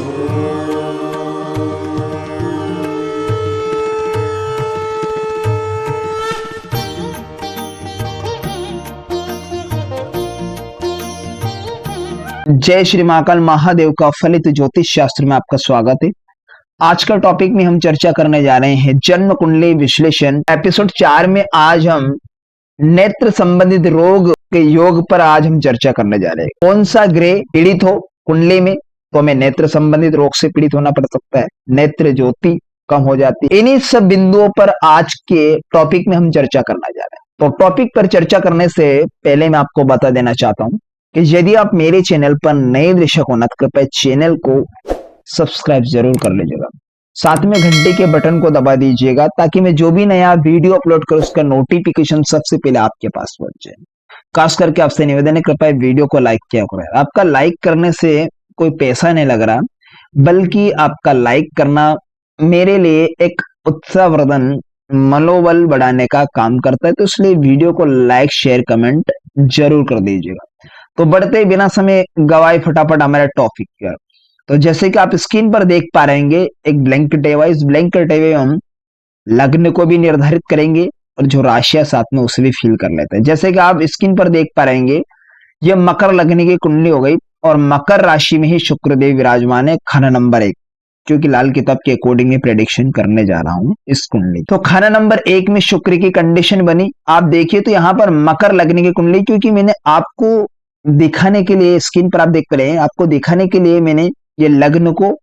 जय श्री महाकाल महादेव का फलित ज्योतिष शास्त्र में आपका स्वागत है। आज का टॉपिक में हम चर्चा करने जा रहे हैं जन्म कुंडली विश्लेषण एपिसोड 4 में। आज हम नेत्र संबंधित रोग के योग पर आज हम चर्चा करने जा रहे हैं। कौन सा ग्रह पीड़ित हो कुंडली में तो हमें नेत्र संबंधित रोग से पीड़ित होना पड़ सकता है, नेत्र ज्योति कम हो जाती है। इन्हीं सब बिंदुओं पर आज के टॉपिक में हम चर्चा करना जा रहे हैं। तो टॉपिक पर चर्चा करने से पहले मैं आपको बता देना चाहता हूं कि यदि आप मेरे चैनल पर नए दर्शक हो ना तो कृपया चैनल को सब्सक्राइब जरूर कर लीजिएगा, साथ में घंटे के बटन को दबा दीजिएगा ताकि मैं जो भी नया वीडियो अपलोड करूं उसका नोटिफिकेशन सबसे पहले आपके पास पहुंच जाए। खास करके आपसे निवेदन है कृपया वीडियो को लाइक किया करें। आपका लाइक करने से कोई पैसा नहीं लग रहा, बल्कि आपका लाइक करना मेरे लिए एक उत्साहवर्धन मनोबल बढ़ाने का काम करता है। तो इसलिए वीडियो को लाइक शेयर कमेंट जरूर कर दीजिएगा। तो बढ़ते बिना समय गवाए फटाफट हमारे टॉपिक पर। तो जैसे कि आप स्क्रीन पर देख पा रहे हैं एक ब्लैंक टेवा, इस ब्लैंक टेवे में हम लग्न को भी निर्धारित करेंगे और जो राशियां साथ में उसे भी फिल कर लेते हैं। जैसे कि आप स्क्रीन पर देख पा रहे हैं ये मकर लग्न की कुंडली हो गई और मकर राशि में ही शुक्रदेव विराजमान है, खाना नंबर 1, क्योंकि लाल किताब के अकॉर्डिंग में प्रेडिक्शन करने जा रहा हूं इस कुंडली। तो खाना नंबर 1 में शुक्र की कंडीशन बनी। आप देखिए तो यहाँ पर मकर लग्न की कुंडली, क्योंकि मैंने आपको दिखाने के लिए स्क्रीन पर आप देख पा रहे हैं, आपको दिखाने के लिए मैंने ये लग्न को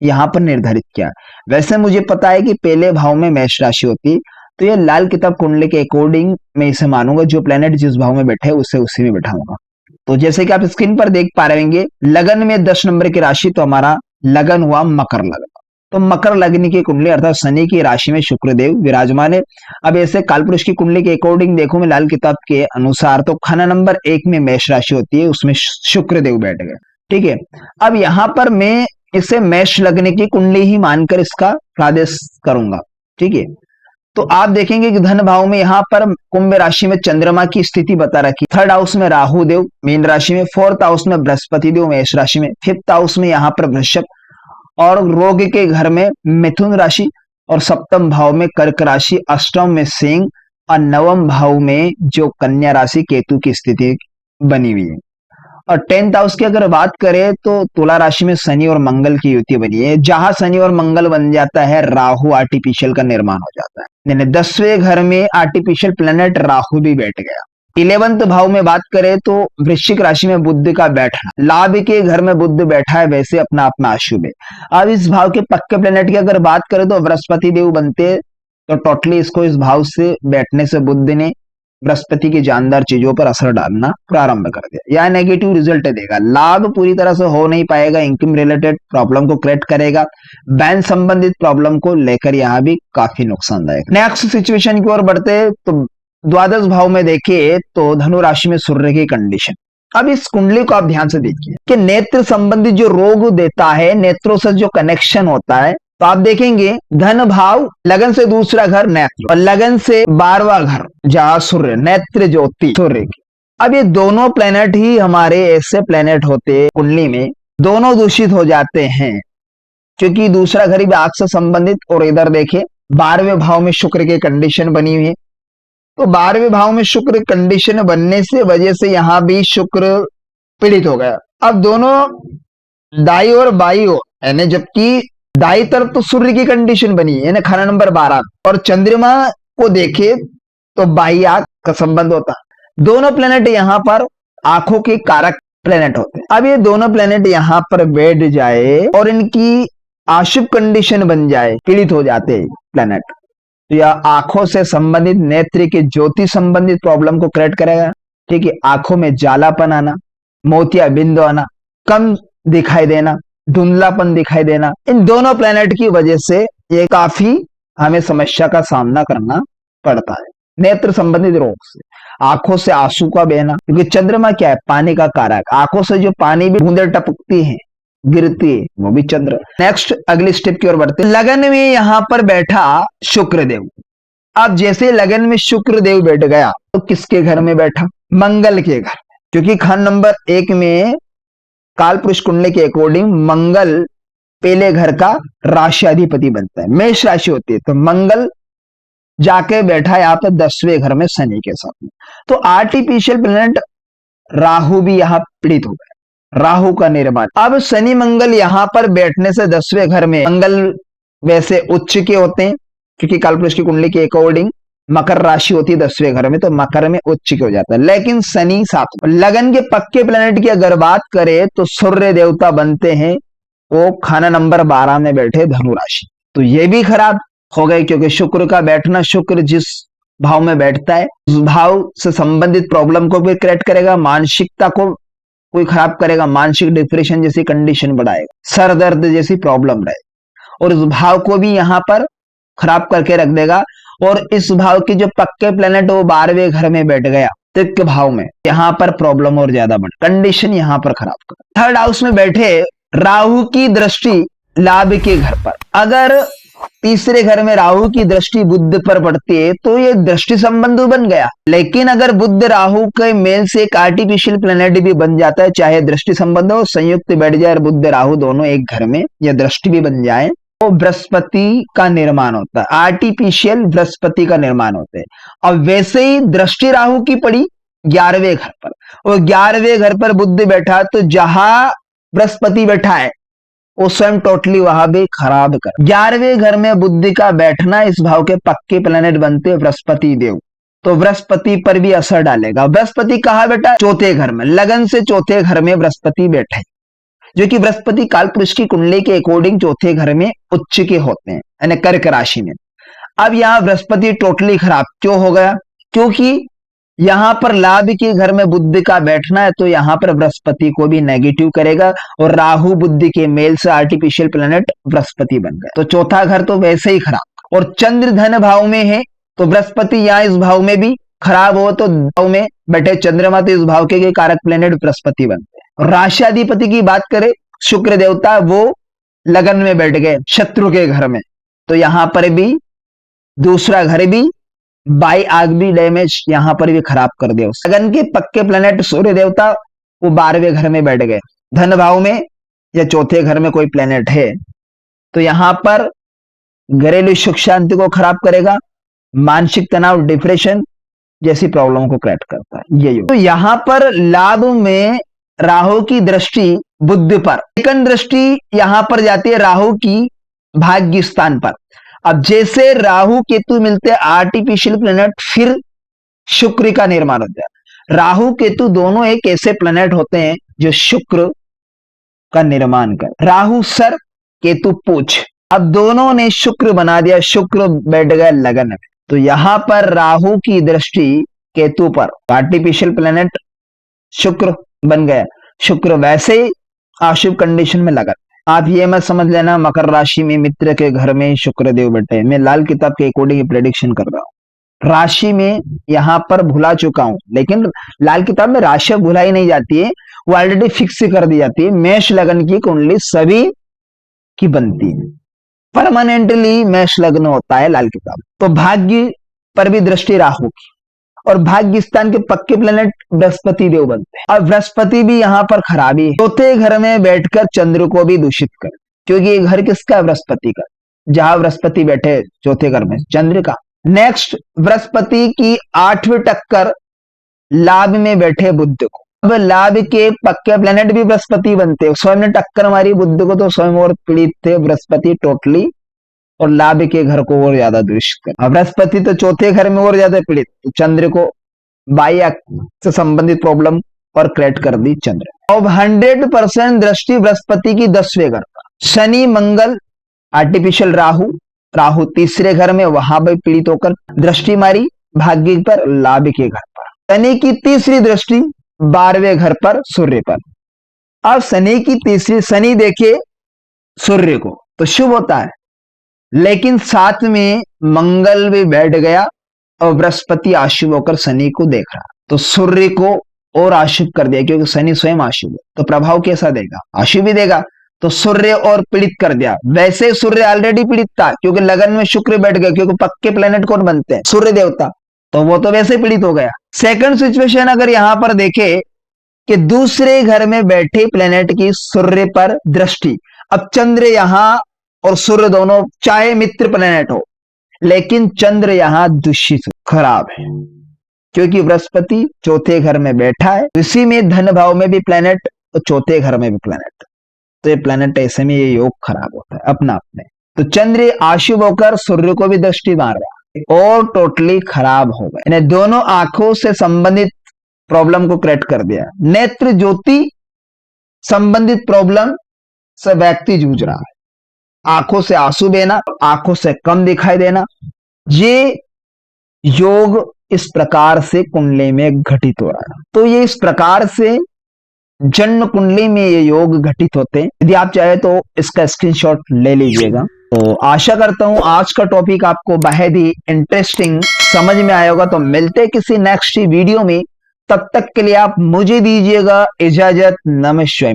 यहाँ पर निर्धारित किया। वैसे मुझे पता है कि पहले भाव में मेष राशि होती है, तो ये लाल किताब कुंडली के अकॉर्डिंग मैं इसे मानूंगा, जो प्लेनेट जिस भाव में बैठे उसे उसी में बैठाऊंगा। तो जैसे कि आप स्क्रीन पर देख पा रहे होंगे लगन में 10 नंबर की राशि, तो हमारा लगन हुआ मकर लगन। तो मकर लग्न की कुंडली अर्थात शनि की राशि में शुक्रदेव विराजमान है। अब ऐसे कालपुरुष की कुंडली के अकॉर्डिंग देखो मैं लाल किताब के अनुसार, तो खाना नंबर 1 में मेष राशि होती है, उसमें शुक्रदेव बैठ गए। ठीक है, अब यहां पर मैं इसे मेष लग्न की कुंडली ही मानकर इसका प्रादेश करूंगा। ठीक है, तो आप देखेंगे कि धन भाव में यहाँ पर कुंभ राशि में चंद्रमा की स्थिति बता रखी, 3rd हाउस में राहु देव मीन राशि में, 4th हाउस में बृहस्पति देव मेष राशि में, 5th हाउस में यहाँ पर वृषभ और रोग के घर में मिथुन राशि और 7th भाव में कर्क राशि, 8th में सिंह और 9th भाव में जो कन्या राशि केतु की स्थिति बनी हुई है। और 10th हाउस की अगर बात करें तो तुला राशि में शनि और मंगल की युति बनी है। जहां शनि और मंगल बन जाता है राहु आर्टिफिशियल का निर्माण हो जाता है, यानी 10वें घर में आर्टिफिशियल प्लेनेट राहु भी बैठ गया। 11th भाव में बात करें तो वृश्चिक राशि में बुध का बैठना, लाभ के घर में बुध बैठा है, वैसे अपना अपना अशुभ है। अब इस भाव के पक्के प्लेनेट की अगर बात करें तो बृहस्पति देव बनते, तो टोटली इसको इस भाव से बैठने से बुध ने बृहस्पति की जानदार चीजों पर असर डालना प्रारंभ कर दिया, या नेगेटिव रिजल्ट देगा। लाभ पूरी तरह से हो नहीं पाएगा, इनकम रिलेटेड प्रॉब्लम को क्रिएट करेगा, बैंक संबंधित प्रॉब्लम को लेकर यहाँ भी काफी नुकसानदायक। नेक्स्ट सिचुएशन की ओर बढ़ते तो द्वादश भाव में देखिए तो धनु राशि में सूर्य की कंडीशन। अब इस कुंडली को आप ध्यान से देखिए कि नेत्र संबंधित जो रोग देता है, नेत्रों से जो कनेक्शन होता है, तो आप देखेंगे धन भाव लगन से दूसरा घर नेत्र और लगन से 12वां घर जहां सूर्य, नेत्र ज्योति सूर्य की। अब ये दोनों प्लेनेट ही हमारे ऐसे प्लेनेट होते कुंडली में दोनों दूषित हो जाते हैं, क्योंकि दूसरा घर भी आग से संबंधित। और इधर देखे 12वें भाव में शुक्र की कंडीशन बनी हुई है, तो 12वें भाव में शुक्र कंडीशन बनने से वजह से यहां भी शुक्र पीड़ित हो गया। अब दोनों दाई और बाई ओर, यानी जबकि दाई तरफ तो सूर्य की कंडीशन बनी है, यानी खाना नंबर 12, और चंद्रमा को देखे तो बाई आंख का संबंध होता है। दोनों प्लेनेट यहां पर आंखों के कारक प्लेनेट होते हैं। अब ये दोनों प्लेनेट यहां पर बैठ जाए और इनकी अशुभ कंडीशन बन जाए, पीड़ित हो जाते हैं प्लेनेट, तो यह आंखों से संबंधित नेत्र के ज्योति संबंधित प्रॉब्लम को क्रिएट करेगा। ठीक है, आंखों में जालापन आना, मोतिया बिंदु आना, कम दिखाई देना, धुंधलापन दिखाई देना, इन दोनों प्लेनेट की वजह से ये काफी हमें समस्या का सामना करना पड़ता है। नेत्र संबंधित रोग से, आंखों से आंसू का बहना, क्योंकि चंद्रमा क्या है, पानी का कारक, आंखों से जो पानी भी बूंदे टपकती हैं गिरती है वो भी चंद्र। नेक्स्ट अगली स्टेप की ओर बढ़ते, लगन में यहां पर बैठा शुक्रदेव। अब जैसे लगन में शुक्रदेव बैठ गया तो किसके घर में बैठा, मंगल के घर, क्योंकि खान नंबर 1 में काल पुरुष कुंडली के अकॉर्डिंग मंगल पहले घर का राशियाधिपति बनता है, मेष राशि होती है। तो मंगल जाके बैठा है यहाँ पर 10वें घर में शनि के साथ में। तो आर्टिफिशियल प्लेनेट राहु भी यहाँ पीड़ित हो गया, राहु का निर्माण। अब शनि मंगल यहाँ पर बैठने से 10वें घर में, मंगल वैसे उच्च के होते हैं क्योंकि कालपुरुष की कुंडली के अकॉर्डिंग मकर राशि होती है 10वें घर में, तो मकर में उच्च के हो जाता है। लेकिन शनि 7 लगन के पक्के प्लेनेट की अगर बात करें तो सूर्य देवता बनते हैं वो खाना नंबर 12 में बैठे धनु राशि। तो ये भी खराब हो गए क्योंकि शुक्र का बैठना, शुक्र जिस भाव में बैठता है उस भाव से संबंधित प्रॉब्लम को भी क्रिएट करेगा, मानसिकता को कोई खराब करेगा, मानसिक डिप्रेशन जैसी कंडीशन बढ़ाएगा, सर दर्द जैसी प्रॉब्लम रहे, और उस भाव को भी यहाँ पर खराब करके रख देगा। और इस भाव के जो पक्के प्लेनेट वो 12वें घर में बैठ गया तृतीय भाव में, यहाँ पर प्रॉब्लम और ज्यादा बढ़, कंडीशन यहाँ पर खराब कर। थर्ड हाउस में बैठे राहु की दृष्टि लाभ के घर पर, अगर तीसरे घर में राहु की दृष्टि बुध पर पड़ती है तो ये दृष्टि संबंध बन गया। लेकिन अगर बुध राहु के मेल से एक आर्टिफिशियल प्लेनेट भी बन जाता है, चाहे दृष्टि संबंध हो, संयुक्त बैठ जाए और बुध राहु दोनों एक घर में या दृष्टि भी बन जाए, तो बृहस्पति का निर्माण होता है, आर्टिफिशियल बृहस्पति का निर्माण होता है। और वैसे ही दृष्टि राहु की पड़ी 11वें घर पर, और 11वें घर पर बुध बैठा, तो जहां बृहस्पति बैठा है वो स्वयं टोटली वहां भी खराब कर। 11वें घर में बुद्धि का बैठना, इस भाव के पक्के प्लेनेट बनते हैं बृहस्पति देव, तो बृहस्पति पर भी असर डालेगा। बृहस्पति कहाँ बैठा? चौथे घर में, लगन से चौथे घर में बृहस्पति बैठे, जो कि बृहस्पति कालपुरुष की कुंडली के अकॉर्डिंग चौथे घर में उच्च के होते हैं, यानी कर्क राशि में। अब यहाँ बृहस्पति टोटली खराब क्यों हो गया? क्योंकि यहां पर लाभ के घर में बुद्धि का बैठना है, तो यहां पर बृहस्पति को भी नेगेटिव करेगा, और राहु बुद्धि के मेल से आर्टिफिशियल प्लेनेट बृहस्पति बन गए, तो चौथा घर तो वैसे ही खराब। और चंद्र धन भाव में है, तो बृहस्पति यहाँ इस भाव में भी खराब हो, तो भाव में बैठे चंद्रमा, तो इस भाव के कारक प्लेनेट बृहस्पति बनते हैं। राशियाधिपति की बात करें शुक्र देवता, वो लगन में बैठ गए शत्रु के घर में, तो यहां पर भी दूसरा घर भी बाई आग भी डैमेज यहां पर भी खराब कर दिया। लगन के पक्के प्लेनेट सूर्य देवता वो 12वें घर में बैठ गए, धन भाव में या चौथे घर में कोई प्लेनेट है, तो यहां पर घरेलू सुख शांति को खराब करेगा, मानसिक तनाव डिप्रेशन जैसी प्रॉब्लम को क्रिएट करता है ये। तो यहां पर लाभ में राहु की दृष्टि बुध पर, सेकंड दृष्टि यहां पर जाती है राहु की भाग्य स्थान पर। अब जैसे राहु केतु मिलते हैं आर्टिफिशियल प्लेनेट, फिर शुक्र का निर्माण होता है। राहु केतु दोनों एक ऐसे प्लेनेट होते हैं जो शुक्र का निर्माण कर, राहु सर केतु पूछ, अब दोनों ने शुक्र बना दिया, शुक्र बैठ गया लगन में, तो यहां पर राहु की दृष्टि केतु पर, आर्टिफिशियल प्लेनेट शुक्र बन गया, शुक्र वैसे ही अशुभ कंडीशन में लगा। आप ये मत समझ लेना मकर राशि में मित्र के घर में शुक्र देव बैठे, मैं लाल किताब के अकॉर्डिंग प्रेडिक्शन कर रहा हूं। राशि में यहां पर भुला चुका हूं, लेकिन लाल किताब में राशि भुलाई नहीं जाती है, वो ऑलरेडी फिक्स कर दी जाती है। मेष लगन की कुंडली सभी की बनती है, परमानेंटली मेष लग्न होता है लाल किताब। तो भाग्य पर भी दृष्टि राहु की, और भाग्य स्थान के पक्के प्लेनेट बृहस्पति देव बनते हैं। और बृहस्पति भी यहाँ पर खराबी है, चौथे घर में बैठकर चंद्र को भी दूषित कर, क्योंकि ये घर किसका? बृहस्पति का, जहां बृहस्पति बैठे चौथे घर में चंद्र का। नेक्स्ट बृहस्पति की 8वीं टक्कर लाभ में बैठे बुध को। अब लाभ के पक्के प्लेनेट भी बृहस्पति बनते हैं, स्वयं ने टक्कर मारी बुध को, तो स्वयं और पीड़ित थे बृहस्पति टोटली, और लाभ के घर को और ज्यादा दूषित कर। बृहस्पति तो चौथे घर में और ज्यादा पीड़ित, तो चंद्र को बाह्य से संबंधित प्रॉब्लम और क्रिएट कर दी चंद्र। अब 100% दृष्टि बृहस्पति की 10वें घर पर, शनि मंगल आर्टिफिशियल राहु, राहु तीसरे घर में, वहां भी पीड़ित होकर दृष्टि मारी भाग्य पर, लाभ के घर पर। शनि की तीसरी दृष्टि 12वें घर पर सूर्य पर। अब शनि की तीसरी, शनि देखे सूर्य को तो शुभ होता है, लेकिन साथ में मंगल भी बैठ गया और बृहस्पति अशुभ होकर शनि को देख रहा, तो सूर्य को और अशुभ कर दिया, क्योंकि शनि स्वयं अशुभ है, तो प्रभाव कैसा देगा? अशुभ ही देगा। तो सूर्य और पीड़ित कर दिया। वैसे सूर्य ऑलरेडी पीड़ित था, क्योंकि लगन में शुक्र बैठ गया, क्योंकि पक्के प्लेनेट कौन बनते हैं? सूर्य देवता, तो वो तो वैसे पीड़ित हो गया। सेकंड सिचुएशन अगर यहां पर देखे कि दूसरे घर में बैठे प्लेनेट की सूर्य पर दृष्टि, अब चंद्र यहां और सूर्य दोनों चाहे मित्र प्लेनेट हो, लेकिन चंद्र यहां दूषित खराब है, क्योंकि बृहस्पति चौथे घर में बैठा है, इसी में धन भाव में भी प्लेनेट और चौथे घर में भी प्लेनेट, तो ये प्लेनेट ऐसे में ये योग खराब होता है अपना अपने। तो चंद्र अशुभ होकर सूर्य को भी दृष्टि मार रहा है और टोटली खराब हो गए, इन्हें दोनों आंखों से संबंधित प्रॉब्लम को क्रिएट कर दिया। नेत्र ज्योति संबंधित प्रॉब्लम से व्यक्ति जूझ रहा है, आंखों से आंसू बहना, आंखों से कम दिखाई देना, ये योग इस प्रकार से कुंडली में घटित हो रहा है। तो ये इस प्रकार से जन्म कुंडली में ये योग घटित होते हैं। यदि आप चाहे तो इसका स्क्रीनशॉट ले लीजिएगा। तो आशा करता हूं आज का टॉपिक आपको बेहद ही इंटरेस्टिंग समझ में आया होगा। तो मिलते हैं किसी नेक्स्ट वीडियो में, तब तक के लिए आप मुझे दीजिएगा इजाजत। नमस्कार।